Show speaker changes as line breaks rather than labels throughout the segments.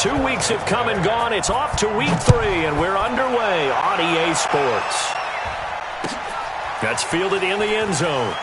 2 weeks have come and gone. It's off to week 3, and we're underway on EA Sports. That's fielded in the end zone.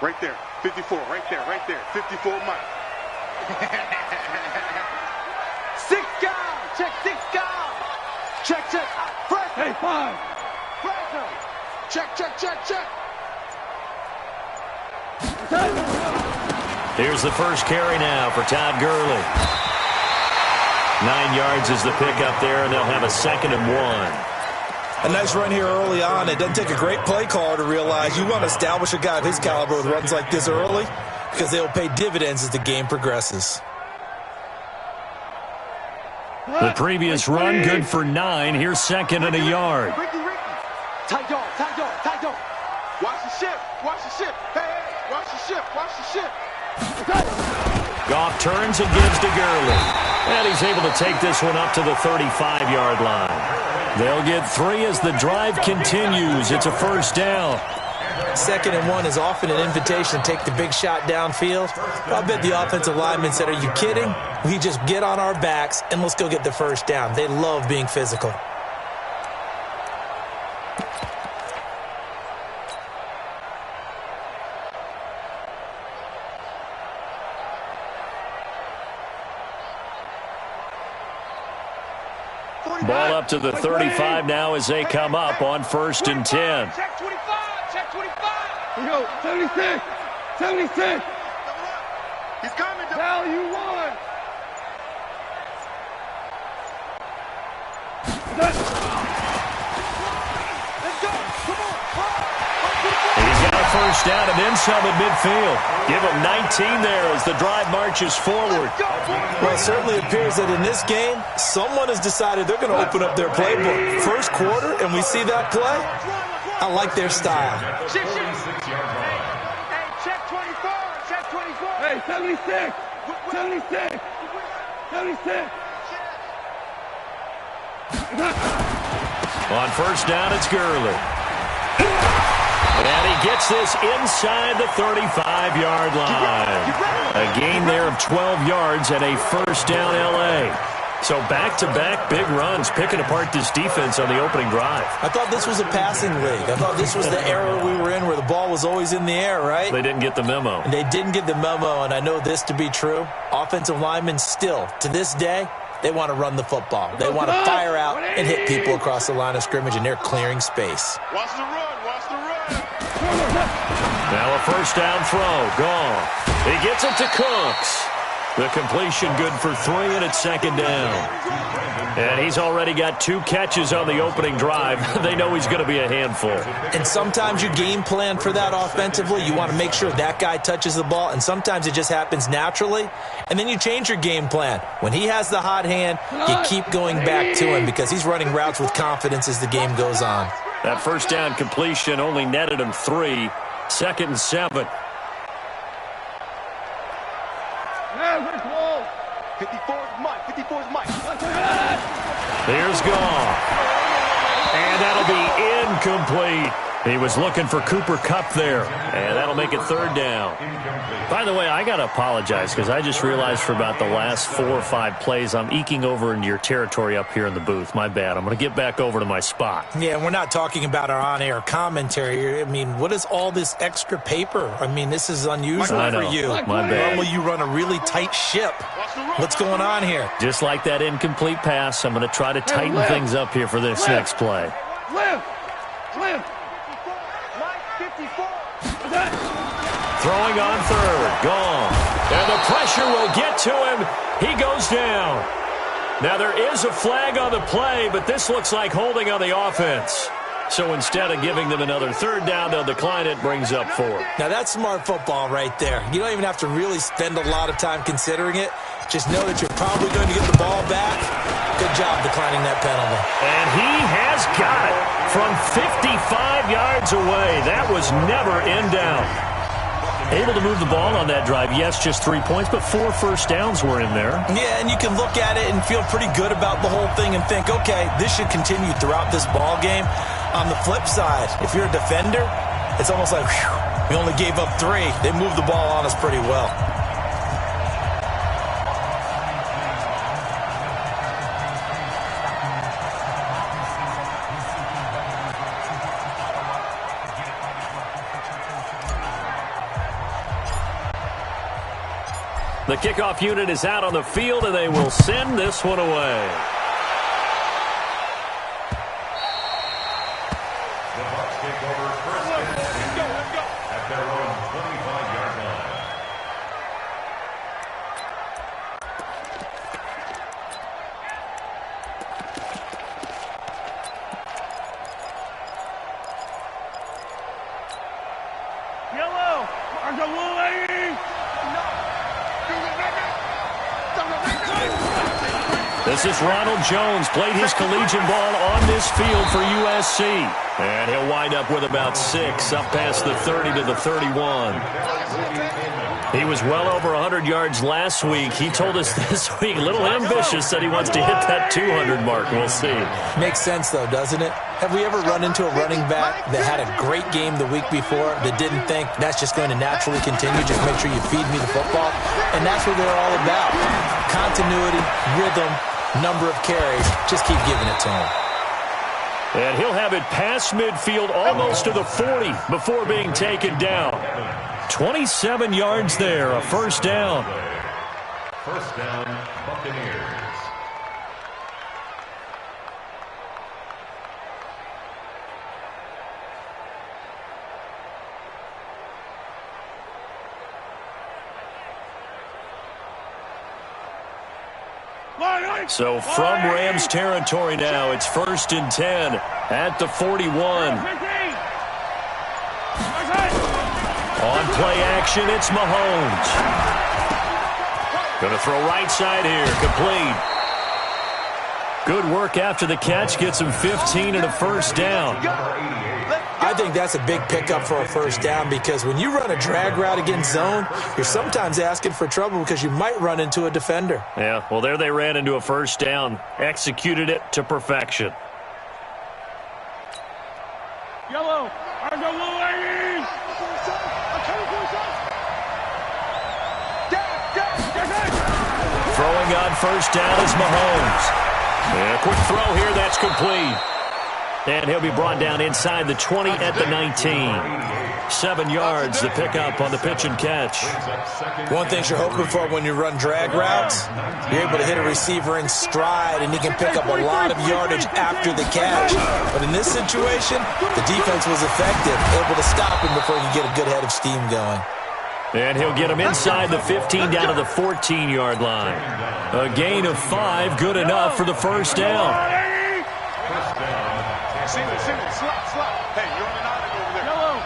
Right there, 54, right there, 54 Mike.
6 guard, check 6 guard. Check, press.
Hey, 5.
Pressure. Check.
Here's the first carry now for Todd Gurley. 9 yards is the pickup there, and they'll have a 2nd and 1.
A nice run here early on. It doesn't take a great play caller to realize you want to establish a guy of his caliber with runs like this early because they'll pay dividends as the game progresses.
The previous run, good for 9. Here's 2nd and a yard.
Ricky. Tight dog.
Watch the ship. Hey, watch the ship.
Goff turns and gives to Gurley. And he's able to take this one up to the 35-yard line. They'll get 3 as the drive continues. It's a first down.
2nd and 1 is often an invitation to take the big shot downfield. I bet the offensive lineman said, are you kidding? We just get on our backs and let's go get the first down. They love being physical.
Ball up to the 35 now as they come up on 1st and 10.
Check 25.
Here we go, 76.
He's coming.
Val, you won.
Let's go. Come on.
He's got a first down and then some at midfield. Give him 19 there as the drive marches forward.
Well, it certainly appears that in this game, someone has decided they're going to open up their playbook. First quarter, and we see that play. I like their style.
Check 24.
Hey, 76.
On first down, it's Gurley. And he gets this inside the 35-yard line. A gain there of 12 yards and a first down L.A. So back-to-back big runs, picking apart this defense on the opening drive.
I thought this was a passing league. I thought this was the era we were in where the ball was always in the air, right?
They didn't get the memo.
And they didn't get the memo, and I know this to be true. Offensive linemen still, to this day, they want to run the football. They want to fire out and hit people across the line of scrimmage, and they're clearing space.
Watch the run.
Now a first down throw. Gone. He gets it to Cooks. The completion good for 3, and it's 2nd down. And he's already got 2 catches on the opening drive. They know he's going to be a handful.
And sometimes you game plan for that offensively. You want to make sure that guy touches the ball, and sometimes it just happens naturally. And then you change your game plan. When he has the hot hand, you keep going back to him because he's running routes with confidence as the game goes on.
That first down completion only netted him 3. 2nd and 7.
54's Mike.
Here's Goff. And that'll be incomplete. He was looking for Cooper Kupp there. And that'll make it 3rd down. By the way, I got to apologize because I just realized for about the last 4 or 5 plays, I'm eking over into your territory up here in the booth. My bad. I'm going to get back over to my spot.
Yeah, we're not talking about our on-air commentary here. I mean, what is all this extra paper? I mean, this is unusual for you.
My bad.
Normally you run a really tight ship. What's going on here?
Just like that incomplete pass, I'm going to try to tighten things up here for this next play.
Slim.
Throwing on 3rd. Gone. And the pressure will get to him. He goes down. Now there is a flag on the play, but this looks like holding on the offense. So instead of giving them another third down, they'll decline it, brings up 4.
Now, that's smart football right there. You don't even have to really spend a lot of time considering it. Just know that you're probably going to get the ball back. Good job declining that penalty.
And he has got it from 55 yards away. That was never in down. Able to move the ball on that drive. Yes, just 3 points, but 4 first downs were in there.
Yeah, and you can look at it and feel pretty good about the whole thing and think, okay, this should continue throughout this ball game. On the flip side, if you're a defender, it's almost like, whew, we only gave up 3. They moved the ball on us pretty well.
The kickoff unit is out on the field, and they will send this one away.
The Bucs take over first and 10 at their own 25-yard line.
Yellow.
This is Ronald Jones, played his collegiate ball on this field for USC. And he'll wind up with about 6, up past the 30 to the 31. He was well over 100 yards last week. He told us this week, a little ambitious, said he wants to hit that 200 mark. We'll see.
Makes sense, though, doesn't it? Have we ever run into a running back that had a great game the week before that didn't think that's just going to naturally continue? Just make sure you feed me the football. And that's what they're all about. Continuity, rhythm, number of carries. Just keep giving it to him.
And he'll have it past midfield almost to the 40 before being taken down. 27 yards there, a first down.
First down, Buccaneers.
So from Rams territory now, it's 1st and 10 at the 41. On play action, it's Mahomes. Going to throw right side here, complete. Good work after the catch, gets him 15 and a first down.
I think that's a big pickup for a first down because when you run a drag route against zone, you're sometimes asking for trouble because you might run into a defender.
Yeah, well, there they ran into a first down. Executed it to perfection.
Yellow.
Throwing on first down is Mahomes. And a quick throw here, that's complete. And he'll be brought down inside the 20 at the 19. 7 yards, the pickup on the pitch and catch.
One thing you're hoping for when you run drag routes, you're able to hit a receiver in stride, and he can pick up a lot of yardage after the catch. But in this situation, the defense was effective, able to stop him before he could get a good head of steam going.
And he'll get him inside the 15 down to the 14-yard line. A gain of 5, good enough for the first down.
Single, slot. Hey, you're on an island over there. Yellow.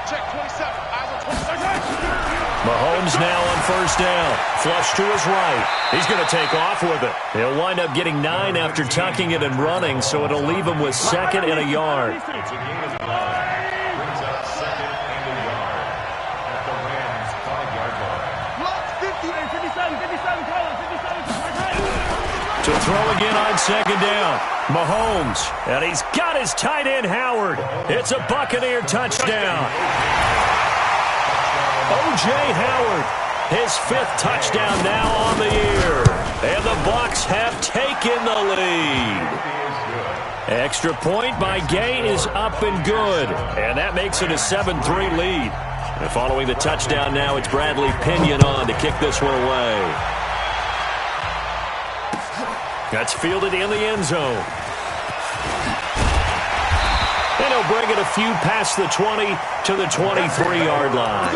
Check 27. Eyes on 27.
Mahomes now on first down. Flush to his right. He's going to take off with it. He'll wind up getting 9 after tucking it and running, so it'll leave him with 2nd and a yard. To throw again on 2nd down. Mahomes. And he's got his tight end, Howard. It's a Buccaneer touchdown. O.J. Howard, his 5th touchdown now on the year. And the Bucs have taken the lead. Extra point by Gay is up and good. And that makes it a 7-3 lead. And following the touchdown now, it's Bradley Pinion on to kick this one away. That's fielded in the end zone. And he'll bring it a few past the 20 to the 23-yard line.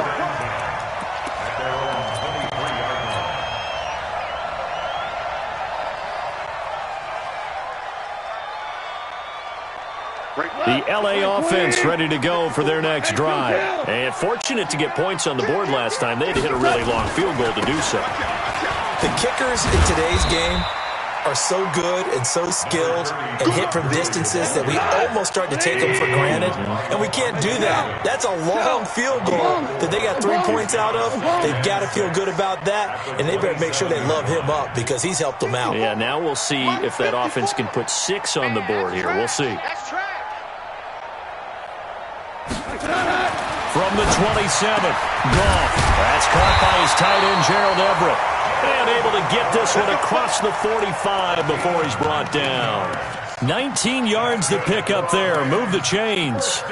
The L.A. offense ready to go for their next drive. And fortunate to get points on the board last time. They had to hit a really long field goal to do so.
The kickers in today's game are so good and so skilled and hit from distances that we almost start to take them for granted. And we can't do that. That's a long field goal that they got 3 points out of. They've got to feel good about that, and they better make sure they love him up because he's helped them out.
Yeah, now we'll see if that offense can put 6 on the board here. We'll see. From the 27th, Goff. That's caught by his tight end, Gerald Everett. And able to get this one across the 45 before he's brought down. 19 yards to pick up there. Move the chains.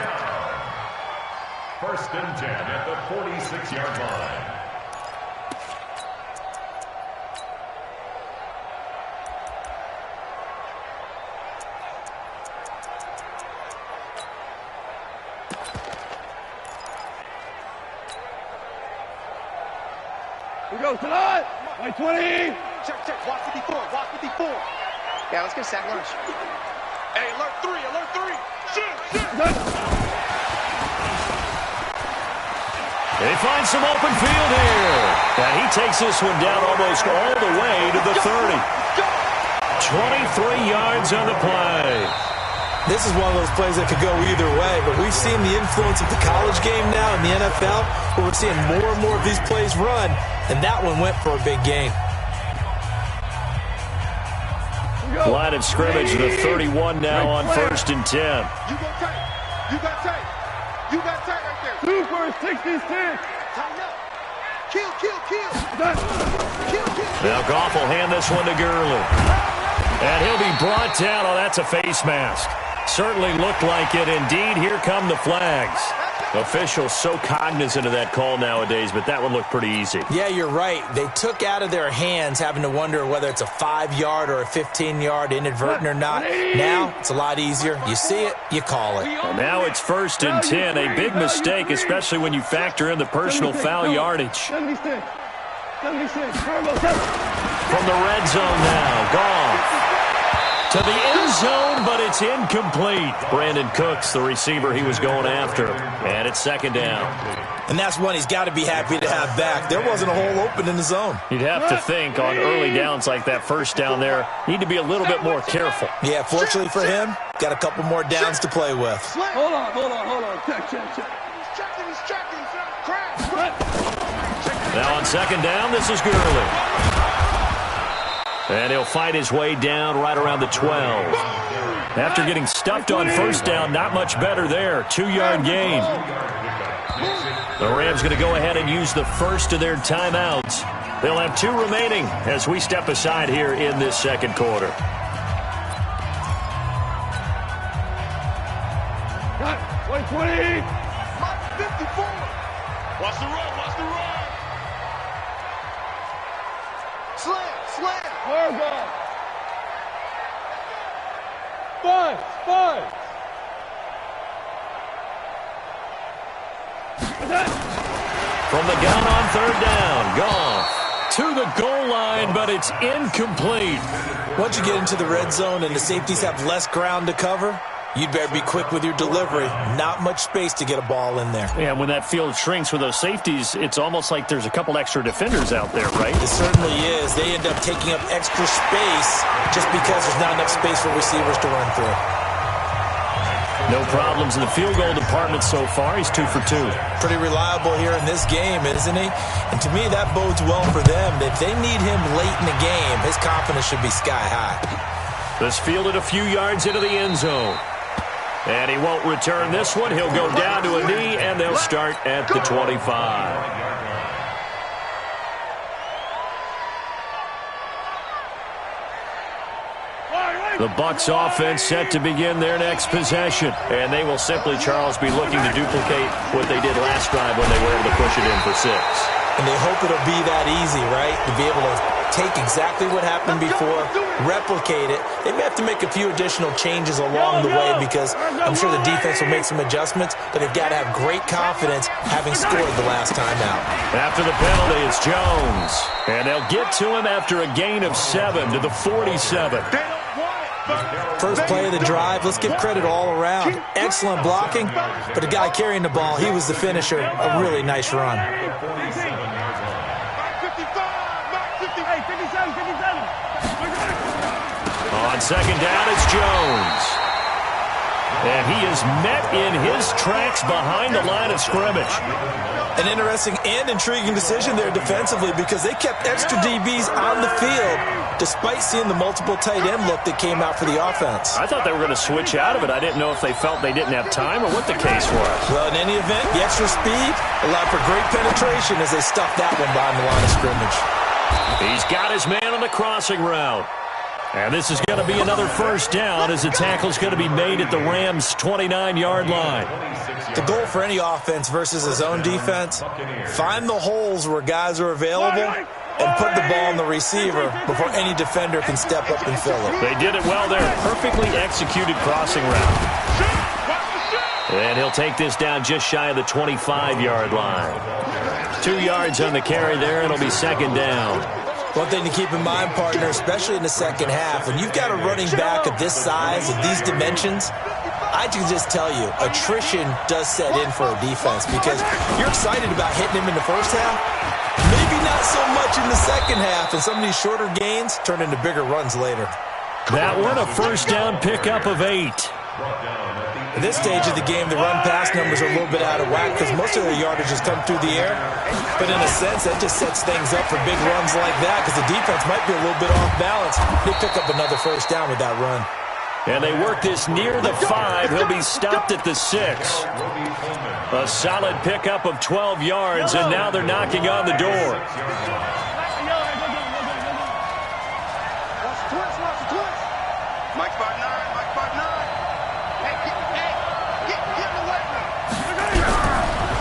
1st and 10 at the 46-yard line.
Here goes tonight. 20.
Check. Watch 54. Watch 54. Yeah, let's get a sack lunch.
Hey, alert 3. Shoot.
They find some open field here. And he takes this one down almost all the way to the 30. 23 yards on the play.
This is one of those plays that could go either way, but we've seen the influence of the college game now in the NFL, where we're seeing more and more of these plays run, and that one went for a big gain.
Line of scrimmage to the 31 now on 1st and 10.
You got tight. You got tight right there.
2 for 66.
Tighten up. Kill.
Now Goff will hand this one to Gurley. And he'll be brought down. Oh, that's a face mask. Certainly looked like it. Indeed, here come the flags. Officials so cognizant of that call nowadays, but that one looked pretty easy.
Yeah, you're right. They took out of their hands having to wonder whether it's a 5-yard or a 15-yard inadvertent or not. Now, it's a lot easier. You see it, you call it.
And now it's 1st and 10. A big mistake, especially when you factor in the personal foul yardage.
76.
From the red zone now, Goff. To the end zone, but it's incomplete. Brandon Cooks, the receiver he was going after. And it's 2nd down.
And that's one he's got to be happy to have back. There wasn't a hole open in the zone.
You'd have to think on early downs like that 1st down there, need to be a little bit more careful.
Yeah, fortunately for him, got a couple more downs to play with.
Hold on. Check.
He's checking. Crash.
Now on 2nd down, this is Gurley. And he'll fight his way down right around the 12. After getting stuffed on 1st down, not much better there. 2-yard gain. The Rams going to go ahead and use the first of their timeouts. They'll have 2 remaining as we step aside here in this 2nd quarter.
Got 20.
54.
Watch the run.
Slam.
Virgo. 5.
From the gun on 3rd down, Goff to the goal line, but it's incomplete.
Once you get into the red zone and the safeties have less ground to cover, you'd better be quick with your delivery. Not much space to get a ball in there.
Yeah, when that field shrinks with those safeties, it's almost like there's a couple extra defenders out there, right?
It certainly is. They end up taking up extra space just because there's not enough space for receivers to run through.
No problems in the field goal department so far. He's 2 for 2.
Pretty reliable here in this game, isn't he? And to me, that bodes well for them. If they need him late in the game, his confidence should be sky high.
This fielded a few yards into the end zone. And he won't return this one. He'll go down to a knee, and they'll start at the 25. The Bucs offense set to begin their next possession. And they will simply, Charles, be looking to duplicate what they did last drive when they were able to push it in for 6.
And they hope it'll be that easy, right? To be able to take exactly what happened before, replicate it. They may have to make a few additional changes along the way because I'm sure the defense will make some adjustments, but they've got to have great confidence having scored the last time out.
After the penalty, it's Jones. And they'll get to him after a gain of 7 to the 47.
They don't want it.
First play of the drive, let's give credit all around. Excellent blocking, but the guy carrying the ball, he was the finisher. A really nice run.
On second down, it's Jones. And he is met in his tracks behind the line of scrimmage.
An interesting and intriguing decision there defensively because they kept extra DBs on the field despite seeing the multiple tight end look that came out for the offense.
I thought they were going to switch out of it. I didn't know if they felt they didn't have time or what the case was.
Well, in any event, the extra speed allowed for great penetration as they stuffed that one behind the line of scrimmage.
He's got his man on the crossing route. And this is going to be another first down as the tackle's going to be made at the Rams' 29-yard line.
The goal for any offense versus his own defense, find the holes where guys are available and put the ball on the receiver before any defender can step up and fill it.
They did it well there. Perfectly executed crossing route. And he'll take this down just shy of the 25-yard line. 2 yards on the carry there. It'll be second down.
One thing to keep in mind, partner, especially in the second half, when you've got a running back of this size, of these dimensions, I can just tell you, attrition does set in for a defense because you're excited about hitting him in the first half. Maybe not so much in the second half, and some of these shorter gains turn into bigger runs later.
That one, a first down pickup of 8.
At this stage of the game, the run-pass numbers are a little bit out of whack because most of their yardage has come through the air. But in a sense, that just sets things up for big runs like that because the defense might be a little bit off balance. They pick up another first down with that run.
And they work this near the 5. He'll be stopped at the 6. A solid pickup of 12 yards, and now they're knocking on the door.
Mike 5'9", Mike 5'9".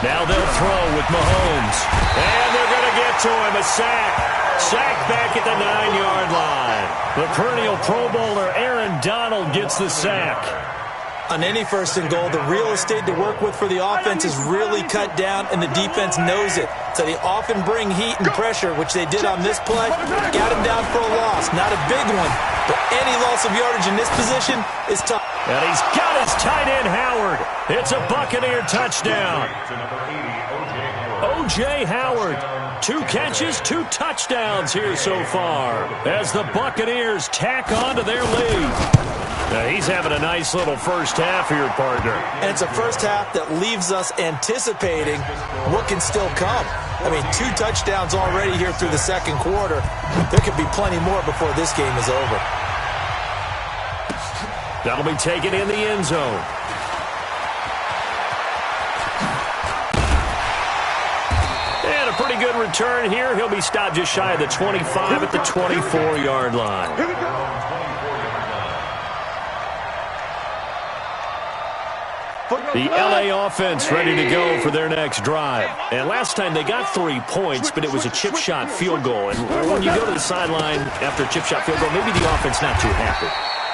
Now they'll throw with Mahomes. And they're going to get to him. A sack. Sack back at the 9-yard line. The perennial Pro Bowler Aaron Donald gets the sack.
On any first and goal, the real estate to work with for the offense is really cut down, and the defense knows it. So they often bring heat and pressure, which they did on this play. Got him down for a loss. Not a big one, but any loss of yardage in this position is tough.
And he's got his tight end, Howard. It's a Buccaneer touchdown. O.J. Howard, 2 catches, 2 touchdowns here so far as the Buccaneers tack on to their lead. Now he's having a nice little first half here, partner.
And it's a first half that leaves us anticipating what can still come. I mean, 2 touchdowns already here through the second quarter. There could be plenty more before this game is over.
That'll be taken in the end zone. And a pretty good return here. He'll be stopped just shy of the 25 at the 24-yard line.
Here we go.
The L.A. offense ready to go for their next drive. And last time they got 3 points, but it was a chip shot field goal. And when you go to the sideline after a chip shot field goal, maybe the offense not too happy.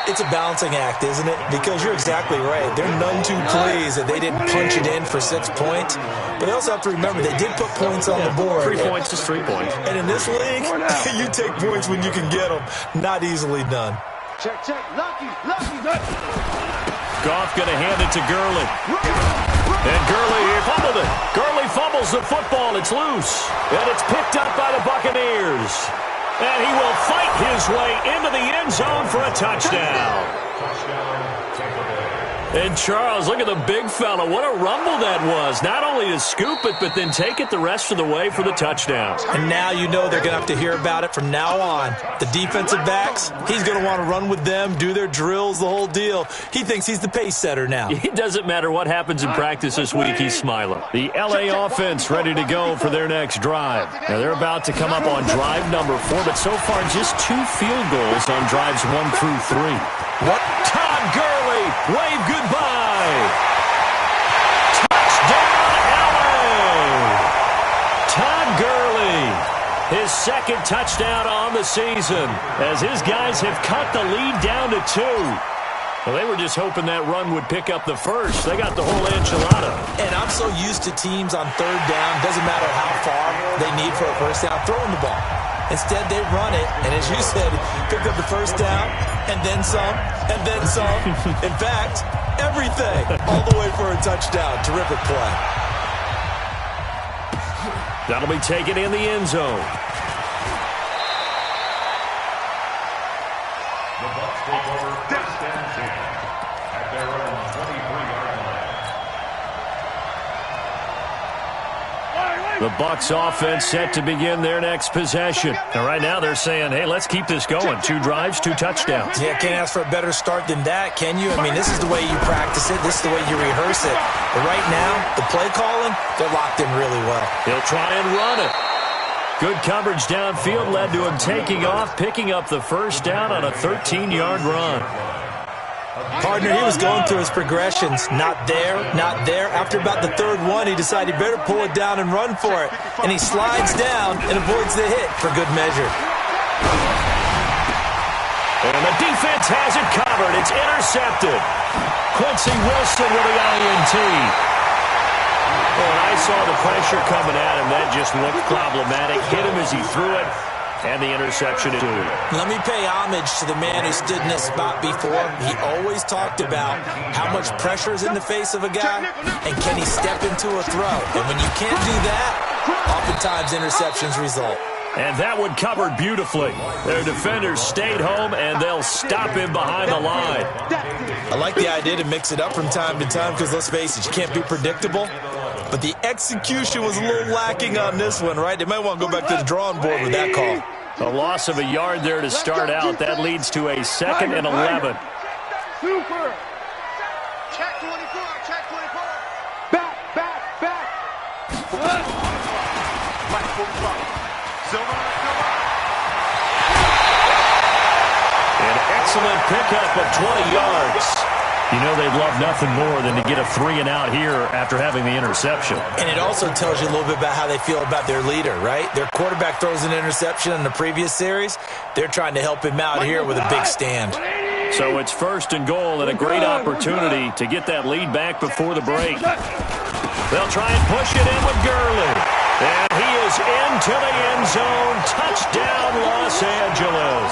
It's a balancing act, isn't it? Because you're exactly right. They're none too pleased that they didn't punch it in for 6 points. But they also have to remember they did put points on the board.
3 points is 3 points.
And in this league, you take points when you can get them. Not easily done.
Check, check. Lucky.
Goff going to hand it to Gurley. And Gurley fumbled it. Gurley fumbles the football. It's loose. And it's picked up by the Buccaneers. And he will fight his way into the end zone for a touchdown. And Charles, look at the big fella. What a rumble that was. Not only to scoop it, but then take it the rest of the way for the touchdown.
And now you know they're going to have to hear about it from now on. The defensive backs, he's going to want to run with them, do their drills, the whole deal. He thinks he's the pace setter now.
It doesn't matter what happens in practice this week, he's smiling. The L.A. offense ready to go for their next drive. Now they're about to come up on drive number 4, but so far just 2 field goals on drives 1 through 3. What? Todd Gurley, wave goodbye. Touchdown, L.A. Todd Gurley, his second touchdown on the season, as his guys have cut the lead down to 2. Well, they were just hoping that run would pick up the first. They got the whole enchilada.
And I'm so used to teams on third down, doesn't matter how far they need for a first down, throwing the ball. Instead, they run it, and as you said, pick up the first down, and then some, and then some. In fact, everything, all the way for a touchdown. Terrific play.
That'll be taken in the end zone.
The Bucs take over first and 10 at their own 23-yard line.
The Bucs offense set to begin their next possession. And right now they're saying, hey, let's keep this going. 2 drives, 2 touchdowns.
Yeah, can't ask for a better start than that, can you? I mean, this is the way you practice it. This is the way you rehearse it. But right now, the play calling, they're locked in really well.
He'll try and run it. Good coverage downfield led to him taking off, picking up the first down on a 13-yard run.
Partner, he was going through his progressions. Not there, not there. After about the third one, he decided he better pull it down and run for it. And he slides down and avoids the hit for good measure.
And the defense has it covered. It's intercepted. Quincy Wilson with the INT. When I saw the pressure coming at him, that just looked problematic. Hit him as he threw it. And the interception too.
Let me pay homage to the man who stood in this spot before. He always talked about how much pressure is in the face of a guy, and can he step into a throw. And when you can't do that, oftentimes interceptions result.
And that one covered beautifully. Their defenders stayed home, and they'll stop him behind the line.
I like the idea to mix it up from time to time because, let's face it, you can't be predictable. But the execution was a little lacking on this one, right? They might want to go back to the drawing board with that call.
A loss of a yard there to start out. That leads to a 2nd and 11.
Super.
Check 24, check 24.
Back.
Mike, 45. Silver.
An excellent pickup of 20 yards. You know they'd love nothing more than to get a 3-and-out here after having the interception.
And it also tells you a little bit about how they feel about their leader, right? Their quarterback throws an interception in the previous series. They're trying to help him out here with a big stand.
So it's 1st and goal and a great opportunity to get that lead back before the break. They'll try and push it in with Gurley. And he is into the end zone. Touchdown, Los Angeles.